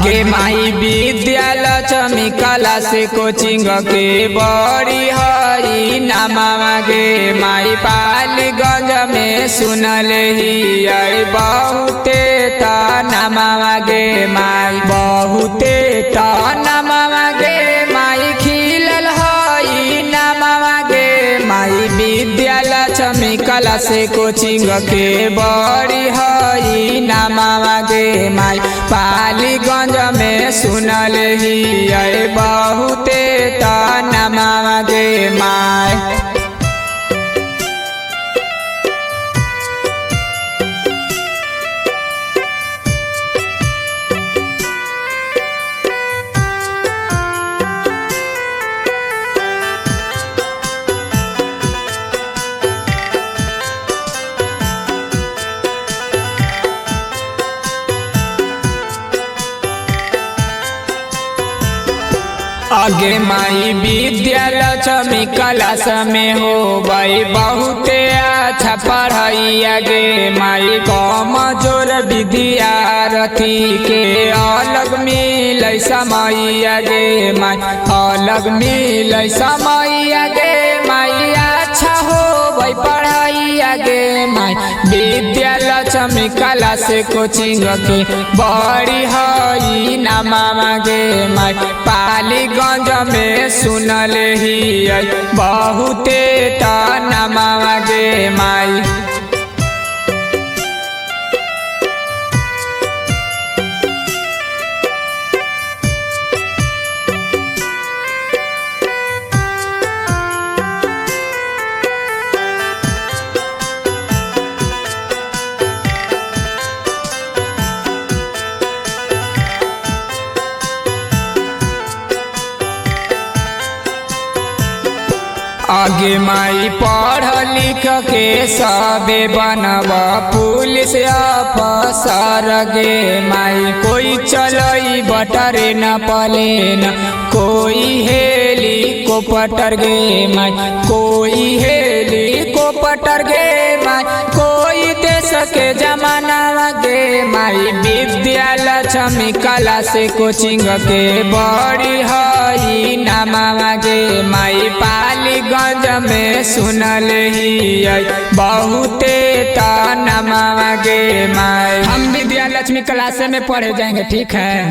आगे माई विद्यालक्ष्मी कला से कोचिंग के बड़ी हई नामा गे माई पालीगंज में सुनल ही बहुते ता नामा गे माई बहुते ता नामा गे माई खिलल हई नामा गे माई विद्यालक्ष्मी कला से कोचिंग के बड़ी हई नामा गे माई पालीगंज में सुनल ही बहुते ता नामा गे माई। आगे माई विद्यालक्ष्मी क्लास में हो भाई बहुते अच्छा पढ़ाई आगे माई कमजोर विद्यार्थी के अलग मिल समय आगे माई अलग मिल समय आगे माई अच्छा हो भाई पढ़ाई आगे माई विद्यालक्ष्मी क्लास कोचिंग के बड़ी हई नामा गे माई पालीगंज में सुनल ही बहुते ता नामा गे माई। आगे माई पढ़ लिख के सबे बनवा पुलिस अफसर गे माई कोई चलई बटरे न पलेन कोई हेलीकॉप्टर गे माई कोई हेलीकॉप्टर गे माई कोई देश के जमाना गे माई विद्यालक्ष्मी कला से कोचिंग के बड़ी हई नामा गे माई पालीगंज में सुनल ही बहुते ता नामा गे माई। हम विद्यालक्ष्मी क्लास में पढ़े जाएंगे, ठीक है।